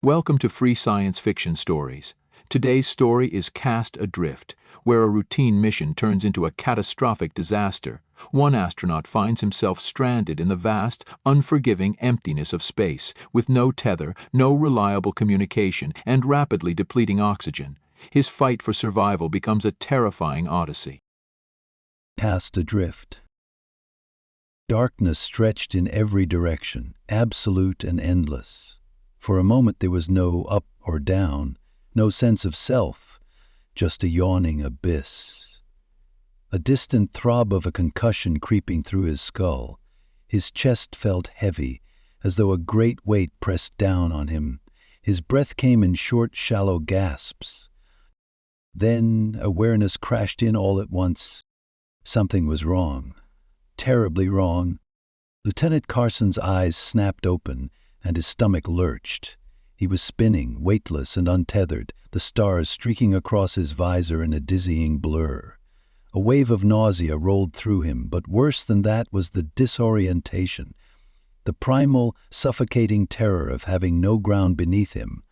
Welcome to Free Science Fiction Stories. Today's story is Cast Adrift, where a routine mission turns into a catastrophic disaster. One astronaut finds himself stranded in the vast, unforgiving emptiness of space, with no tether, no reliable communication, and rapidly depleting oxygen. His fight for survival becomes a terrifying odyssey. Cast adrift. Darkness stretched in every direction, absolute and endless. For a moment there was no up or down, no sense of self, just a yawning abyss. A distant throb of a concussion creeping through his skull. His chest felt heavy, as though a great weight pressed down on him. His breath came in short, shallow gasps. Then awareness crashed in all at once. Something was wrong. Terribly wrong. Lieutenant Carson's eyes snapped open, and his stomach lurched. He was spinning, weightless and untethered, the stars streaking across his visor in a dizzying blur. A wave of nausea rolled through him, but worse than that was the disorientation, the primal, suffocating terror of having no ground beneath him,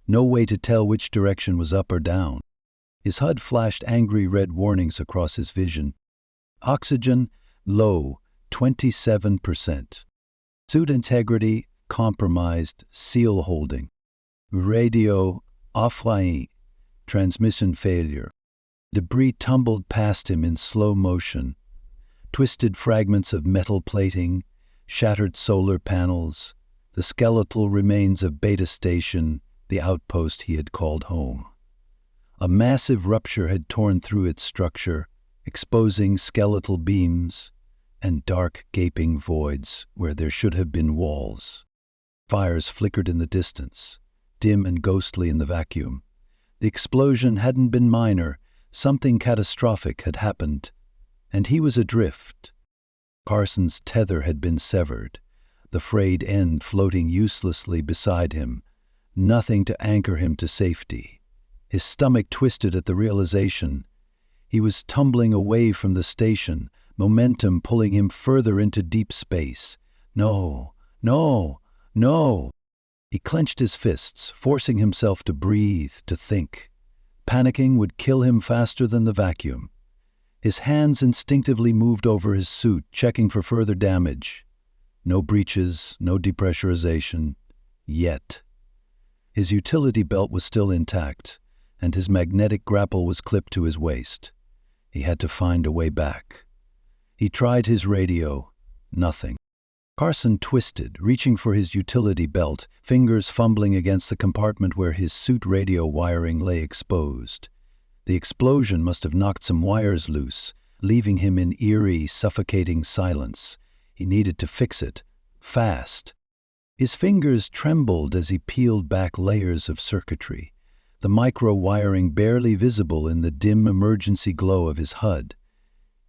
no way to tell which direction was up or down. His HUD flashed angry red warnings across his vision. Oxygen, low, 27%. Suit integrity, compromised, seal holding. Radio, offline, transmission failure. Debris tumbled past him in slow motion. Twisted fragments of metal plating, shattered solar panels, the skeletal remains of Beta Station, the outpost he had called home. A massive rupture had torn through its structure, exposing skeletal beams and dark, gaping voids where there should have been walls. Fires flickered in the distance, dim and ghostly in the vacuum. The explosion hadn't been minor, something catastrophic had happened, and he was adrift. Carson's tether had been severed, the frayed end floating uselessly beside him, nothing to anchor him to safety. His stomach twisted at the realization. He was tumbling away from the station, momentum pulling him further into deep space. No, no, no! He clenched his fists, forcing himself to breathe, to think. Panicking would kill him faster than the vacuum. His hands instinctively moved over his suit, checking for further damage. No breaches, no depressurization. Yet. His utility belt was still intact, and his magnetic grapple was clipped to his waist. He had to find a way back. He tried his radio. Nothing. Carson twisted, reaching for his utility belt, fingers fumbling against the compartment where his suit radio wiring lay exposed. The explosion must have knocked some wires loose, leaving him in eerie, suffocating silence. He needed to fix it. Fast. His fingers trembled as he peeled back layers of circuitry, the micro-wiring barely visible in the dim emergency glow of his HUD.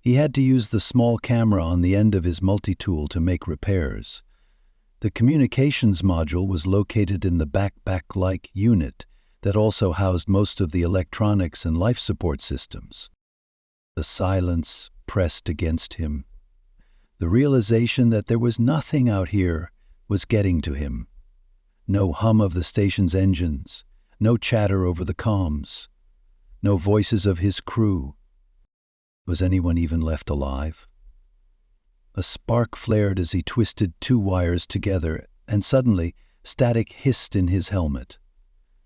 He had to use the small camera on the end of his multi-tool to make repairs. The communications module was located in the backpack-like unit that also housed most of the electronics and life support systems. The silence pressed against him. The realization that there was nothing out here was getting to him. No hum of the station's engines, no chatter over the comms, no voices of his crew. Was anyone even left alive? A spark flared as he twisted two wires together, and suddenly, static hissed in his helmet.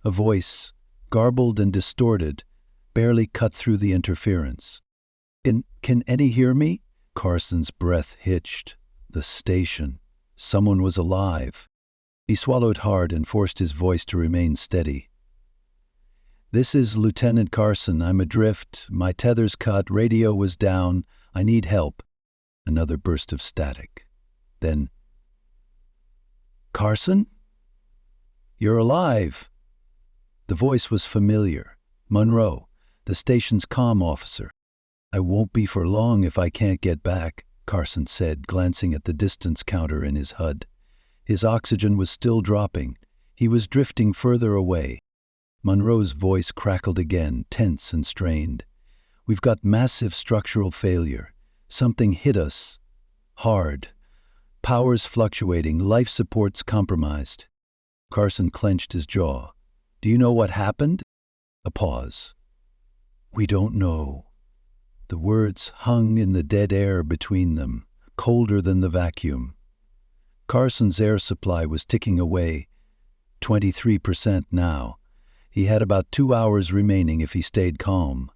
A voice, garbled and distorted, barely cut through the interference. Can any hear me? Carson's breath hitched. The station. Someone was alive. He swallowed hard and forced his voice to remain steady. This is Lieutenant Carson. I'm adrift. My tether's cut. Radio was down. I need help. Another burst of static. Then, Carson? You're alive. The voice was familiar. Monroe, the station's comm officer. I won't be for long if I can't get back, Carson said, glancing at the distance counter in his HUD. His oxygen was still dropping. He was drifting further away. Monroe's voice crackled again, tense and strained. We've got massive structural failure. Something hit us. Hard. Powers fluctuating, life supports compromised. Carson clenched his jaw. Do you know what happened? A pause. We don't know. The words hung in the dead air between them, colder than the vacuum. Carson's air supply was ticking away, 23% now. He had about 2 hours remaining if he stayed calm.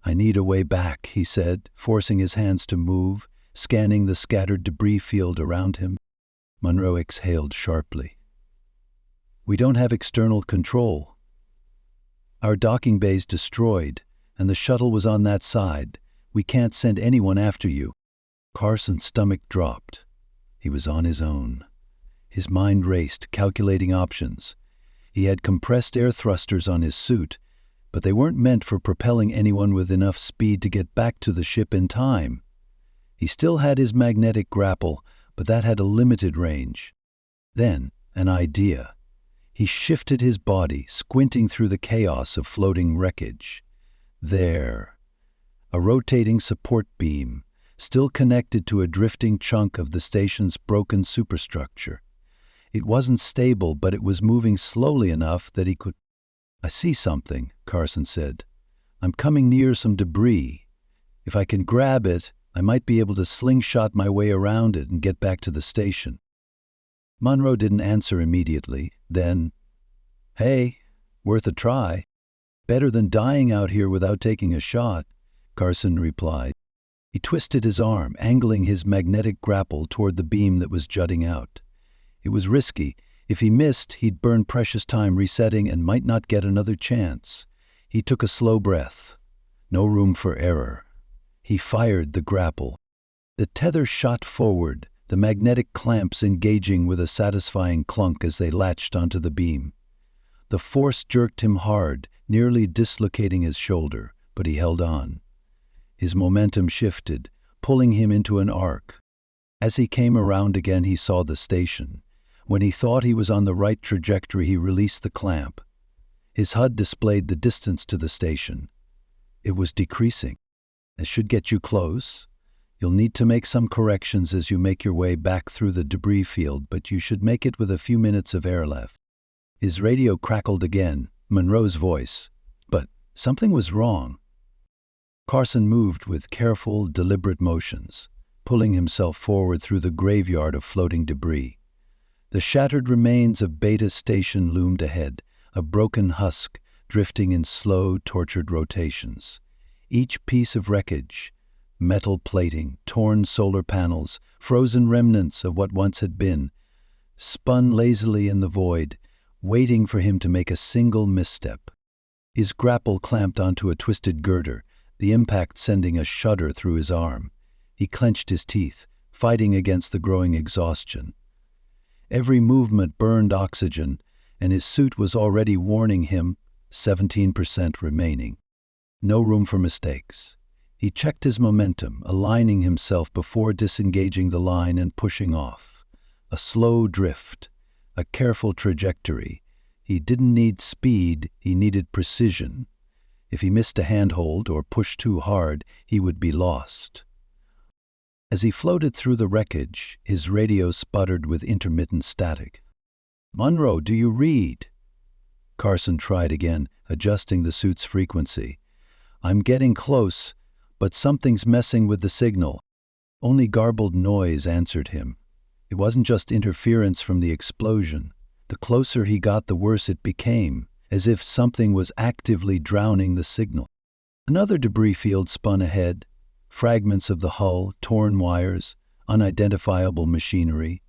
I need a way back, he said, forcing his hands to move, scanning the scattered debris field around him. Monroe exhaled sharply. We don't have external control. Our docking bay's destroyed, and the shuttle was on that side. We can't send anyone after you. Carson's stomach dropped. He was on his own. His mind raced, calculating options. He had compressed air thrusters on his suit, but they weren't meant for propelling anyone with enough speed to get back to the ship in time. He still had his magnetic grapple, but that had a limited range. Then, an idea. He shifted his body, squinting through the chaos of floating wreckage. There. A rotating support beam, still connected to a drifting chunk of the station's broken superstructure. It wasn't stable, but it was moving slowly enough that he could... I see something, Carson said. I'm coming near some debris. If I can grab it, I might be able to slingshot my way around it and get back to the station. Monroe didn't answer immediately. Then, hey, worth a try. Better than dying out here without taking a shot, Carson replied. He twisted his arm, angling his magnetic grapple toward the beam that was jutting out. It was risky. If he missed, he'd burn precious time resetting and might not get another chance. He took a slow breath. No room for error. He fired the grapple. The tether shot forward, the magnetic clamps engaging with a satisfying clunk as they latched onto the beam. The force jerked him hard, nearly dislocating his shoulder, but he held on. His momentum shifted, pulling him into an arc. As he came around again, he saw the station. When he thought he was on the right trajectory, he released the clamp. His HUD displayed the distance to the station. It was decreasing. This should get you close. You'll need to make some corrections as you make your way back through the debris field, but you should make it with a few minutes of air left. His radio crackled again, Monroe's voice. But something was wrong. Carson moved with careful, deliberate motions, pulling himself forward through the graveyard of floating debris. The shattered remains of Beta Station loomed ahead, a broken husk drifting in slow, tortured rotations. Each piece of wreckage, metal plating, torn solar panels, frozen remnants of what once had been, spun lazily in the void, waiting for him to make a single misstep. His grapple clamped onto a twisted girder, the impact sending a shudder through his arm. He clenched his teeth, fighting against the growing exhaustion. Every movement burned oxygen, and his suit was already warning him, 17% remaining. No room for mistakes. He checked his momentum, aligning himself before disengaging the line and pushing off. A slow drift, a careful trajectory. He didn't need speed, he needed precision. If he missed a handhold or pushed too hard, he would be lost. As he floated through the wreckage, his radio sputtered with intermittent static. "Monroe, do you read?" Carson tried again, adjusting the suit's frequency. "I'm getting close, but something's messing with the signal." Only garbled noise answered him. It wasn't just interference from the explosion. The closer he got, the worse it became, as if something was actively drowning the signal. Another debris field spun ahead, fragments of the hull, torn wires, unidentifiable machinery.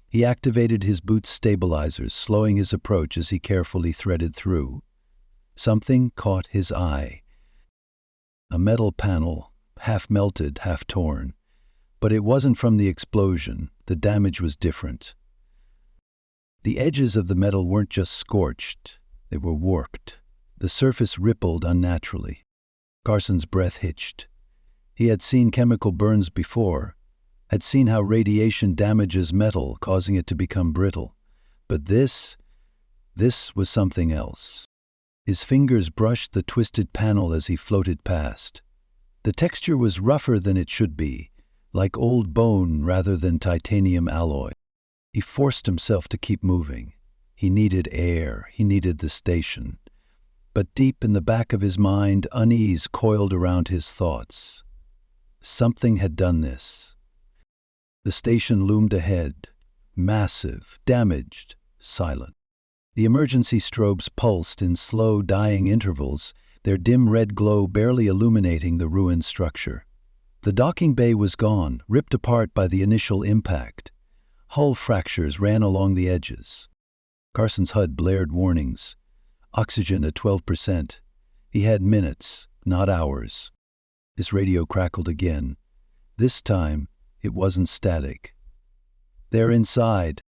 He activated his boot's stabilizers, slowing his approach as he carefully threaded through. Something caught his eye. A metal panel, half melted, half torn. But it wasn't from the explosion. The damage was different. The edges of the metal weren't just scorched, they were warped. The surface rippled unnaturally. Carson's breath hitched. He had seen chemical burns before, had seen how radiation damages metal, causing it to become brittle. But this was something else. His fingers brushed the twisted panel as he floated past. The texture was rougher than it should be, like old bone rather than titanium alloy. He forced himself to keep moving. He needed air. He needed the station. But deep in the back of his mind, unease coiled around his thoughts. Something had done this. The station loomed ahead, massive, damaged, silent. The emergency strobes pulsed in slow, dying intervals, their dim red glow barely illuminating the ruined structure. The docking bay was gone, ripped apart by the initial impact. Hull fractures ran along the edges. Carson's HUD blared warnings. Oxygen at 12%. He had minutes, not hours. His radio crackled again. This time, it wasn't static. They're inside.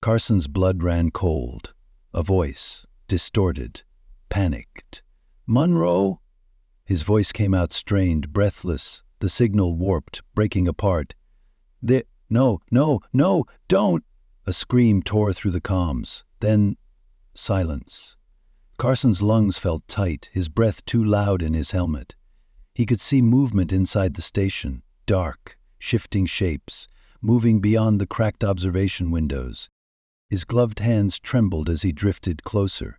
Carson's blood ran cold. A voice, distorted, panicked. "Monroe?" His voice came out strained, breathless, the signal warped, breaking apart. No, don't!" A scream tore through the comms. Then, silence. Carson's lungs felt tight, his breath too loud in his helmet. He could see movement inside the station, dark, shifting shapes, moving beyond the cracked observation windows. His gloved hands trembled as he drifted closer,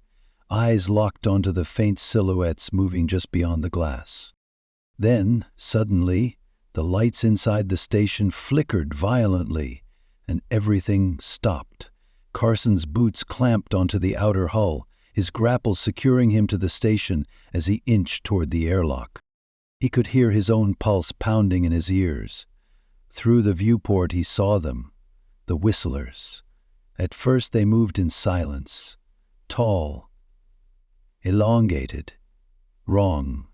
eyes locked onto the faint silhouettes moving just beyond the glass. Then, suddenly, the lights inside the station flickered violently, and everything stopped. Carson's boots clamped onto the outer hull, his grapple securing him to the station as he inched toward the airlock. He could hear his own pulse pounding in his ears. Through the viewport he saw them, the whistlers. At first they moved in silence, tall, elongated, wrong.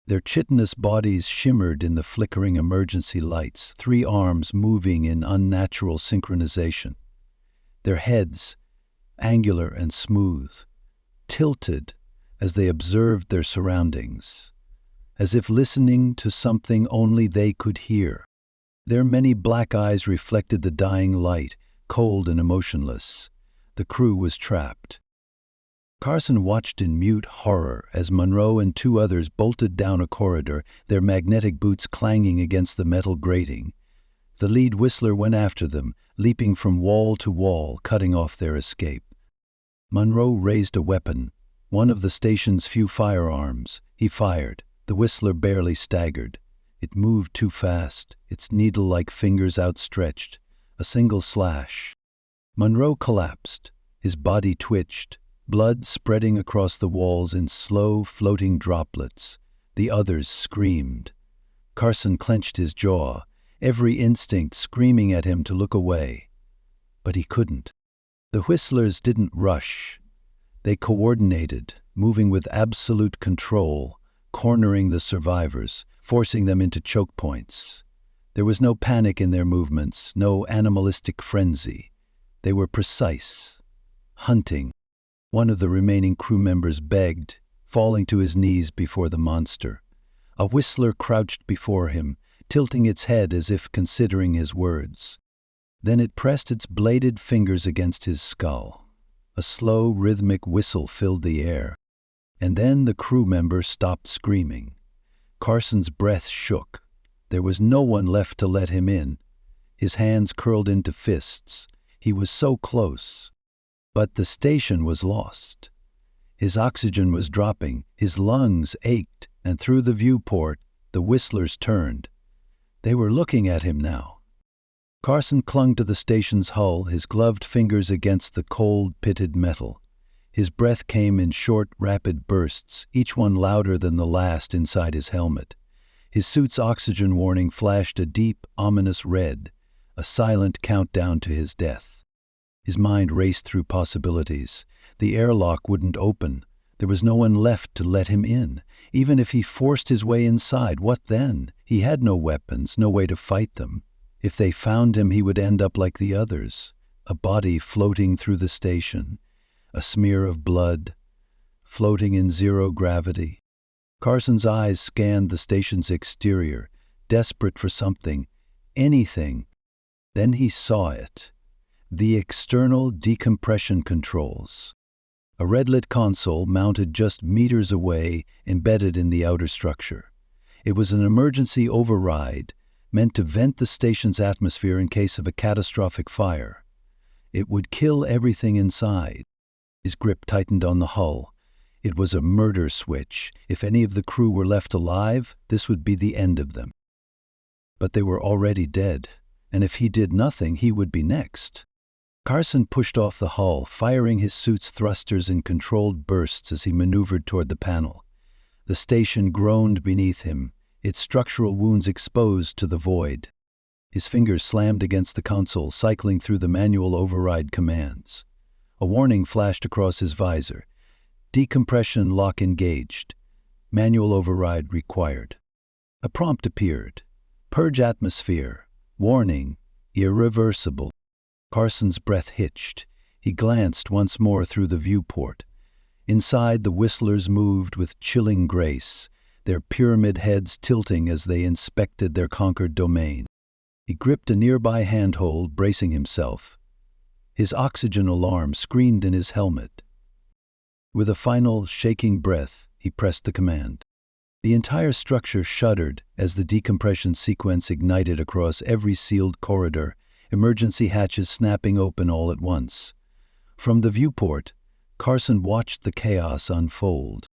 Their chitinous bodies shimmered in the flickering emergency lights, 3 arms moving in unnatural synchronization. Their heads, angular and smooth, tilted as they observed their surroundings, as if listening to something only they could hear. Their many black eyes reflected the dying light, cold and emotionless. The crew was trapped. Carson watched in mute horror as Monroe and 2 others bolted down a corridor, their magnetic boots clanging against the metal grating. The lead whistler went after them, leaping from wall to wall, cutting off their escape. Monroe raised a weapon, one of the station's few firearms. He fired. The whistler barely staggered. It moved too fast, its needle-like fingers outstretched. A single slash. Monroe collapsed. His body twitched, blood spreading across the walls in slow, floating droplets. The others screamed. Carson clenched his jaw, every instinct screaming at him to look away. But he couldn't. The whistlers didn't rush. They coordinated, moving with absolute control, cornering the survivors, forcing them into choke points. There was no panic in their movements, no animalistic frenzy. They were precise, hunting. One of the remaining crew members begged, falling to his knees before the monster. A whistler crouched before him, tilting its head as if considering his words. Then it pressed its bladed fingers against his skull. A slow, rhythmic whistle filled the air. And then the crew member stopped screaming. Carson's breath shook. There was no one left to let him in. His hands curled into fists. He was so close. But the station was lost. His oxygen was dropping, his lungs ached, and through the viewport, the whistlers turned. They were looking at him now. Carson clung to the station's hull, his gloved fingers against the cold, pitted metal. His breath came in short, rapid bursts, each one louder than the last inside his helmet. His suit's oxygen warning flashed a deep, ominous red, a silent countdown to his death. His mind raced through possibilities. The airlock wouldn't open. There was no one left to let him in. Even if he forced his way inside, what then? He had no weapons, no way to fight them. If they found him, he would end up like the others, a body floating through the station, a smear of blood, floating in zero gravity. Carson's eyes scanned the station's exterior, desperate for something, anything. Then he saw it. The external decompression controls. A red-lit console mounted just meters away, embedded in the outer structure. It was an emergency override, meant to vent the station's atmosphere in case of a catastrophic fire. It would kill everything inside. His grip tightened on the hull. It was a murder switch. If any of the crew were left alive, this would be the end of them. But they were already dead, and if he did nothing, he would be next. Carson pushed off the hull, firing his suit's thrusters in controlled bursts as he maneuvered toward the panel. The station groaned beneath him, its structural wounds exposed to the void. His fingers slammed against the console, cycling through the manual override commands. A warning flashed across his visor. Decompression lock engaged. Manual override required. A prompt appeared. Purge atmosphere. Warning. Irreversible. Carson's breath hitched. He glanced once more through the viewport. Inside, the whistlers moved with chilling grace, their pyramid heads tilting as they inspected their conquered domain. He gripped a nearby handhold, bracing himself. His oxygen alarm screamed in his helmet. With a final, shaking breath, he pressed the command. The entire structure shuddered as the decompression sequence ignited across every sealed corridor, emergency hatches snapping open all at once. From the viewport, Carson watched the chaos unfold.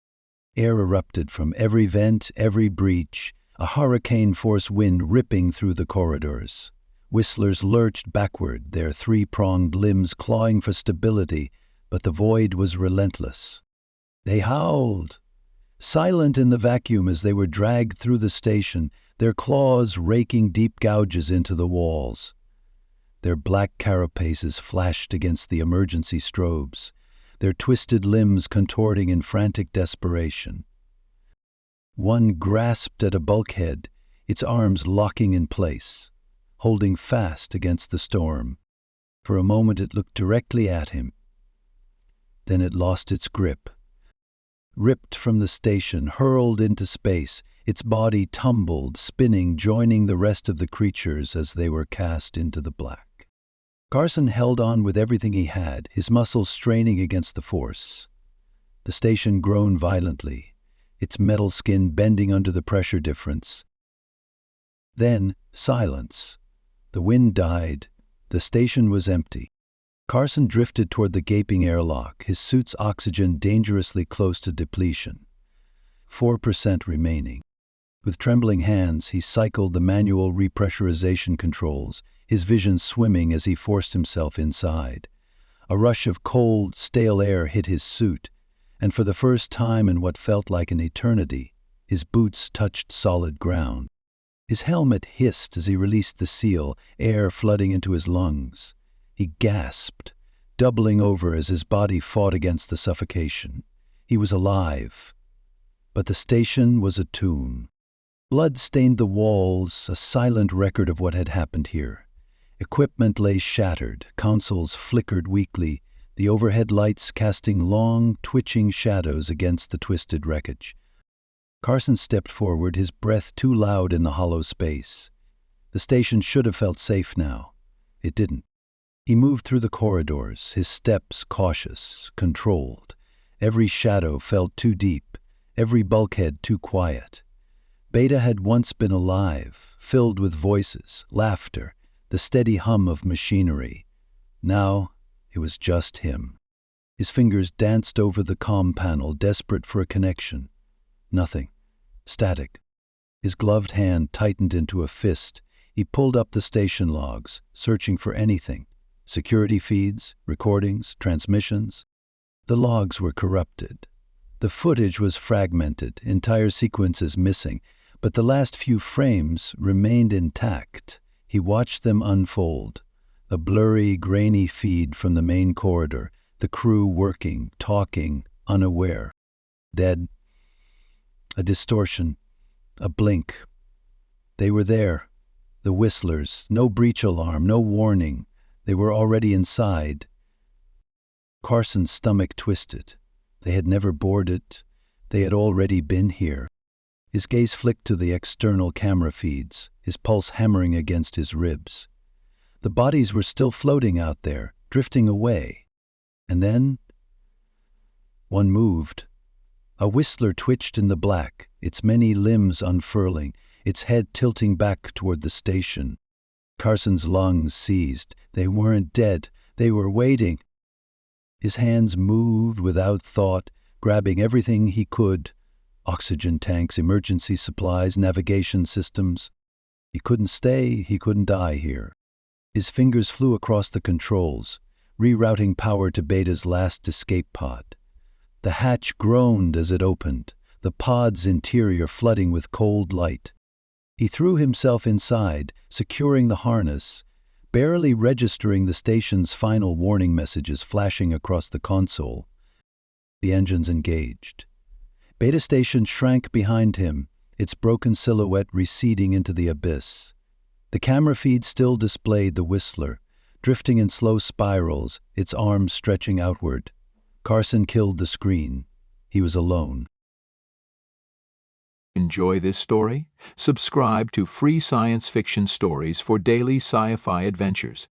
Air erupted from every vent, every breach, a hurricane-force wind ripping through the corridors. Whistlers lurched backward, their three-pronged limbs clawing for stability, but the void was relentless. They howled, silent in the vacuum as they were dragged through the station, their claws raking deep gouges into the walls. Their black carapaces flashed against the emergency strobes, their twisted limbs contorting in frantic desperation. One grasped at a bulkhead, its arms locking in place, holding fast against the storm. For a moment it looked directly at him. Then it lost its grip. Ripped from the station, hurled into space, its body tumbled, spinning, joining the rest of the creatures as they were cast into the black. Carson held on with everything he had, his muscles straining against the force. The station groaned violently, its metal skin bending under the pressure difference. Then, silence. The wind died. The station was empty. Carson drifted toward the gaping airlock, his suit's oxygen dangerously close to depletion. 4% remaining. With trembling hands, he cycled the manual repressurization controls, his vision swimming as he forced himself inside. A rush of cold, stale air hit his suit, and for the first time in what felt like an eternity, his boots touched solid ground. His helmet hissed as he released the seal, air flooding into his lungs. He gasped, doubling over as his body fought against the suffocation. He was alive, but the station was a tomb. Blood stained the walls, a silent record of what had happened here. Equipment lay shattered, consoles flickered weakly, the overhead lights casting long, twitching shadows against the twisted wreckage. Carson stepped forward, his breath too loud in the hollow space. The station should have felt safe now. It didn't. He moved through the corridors, his steps cautious, controlled. Every shadow felt too deep, every bulkhead too quiet. Beta had once been alive, filled with voices, laughter, the steady hum of machinery. Now, it was just him. His fingers danced over the comm panel, desperate for a connection. Nothing. Static. His gloved hand tightened into a fist. He pulled up the station logs, searching for anything. Security feeds, recordings, transmissions. The logs were corrupted. The footage was fragmented, entire sequences missing, but the last few frames remained intact. He watched them unfold. A blurry, grainy feed from the main corridor, the crew working, talking, unaware. Dead. A distortion. A blink. They were there. The whistlers. No breach alarm, no warning. They were already inside. Carson's stomach twisted. They had never boarded. They had already been here. His gaze flicked to the external camera feeds, his pulse hammering against his ribs. The bodies were still floating out there, drifting away. And then, one moved. A whistler twitched in the black, its many limbs unfurling, its head tilting back toward the station. Carson's lungs seized. They weren't dead. They were waiting. His hands moved without thought, grabbing everything he could: oxygen tanks, emergency supplies, navigation systems. He couldn't stay, he couldn't die here. His fingers flew across the controls, rerouting power to Beta's last escape pod. The hatch groaned as it opened, the pod's interior flooding with cold light. He threw himself inside, securing the harness, barely registering the station's final warning messages flashing across the console. The engines engaged. Beta Station shrank behind him, its broken silhouette receding into the abyss. The camera feed still displayed the Whistler, drifting in slow spirals, its arms stretching outward. Carson killed the screen. He was alone. Enjoy this story? Subscribe to Free Science Fiction Stories for daily sci-fi adventures.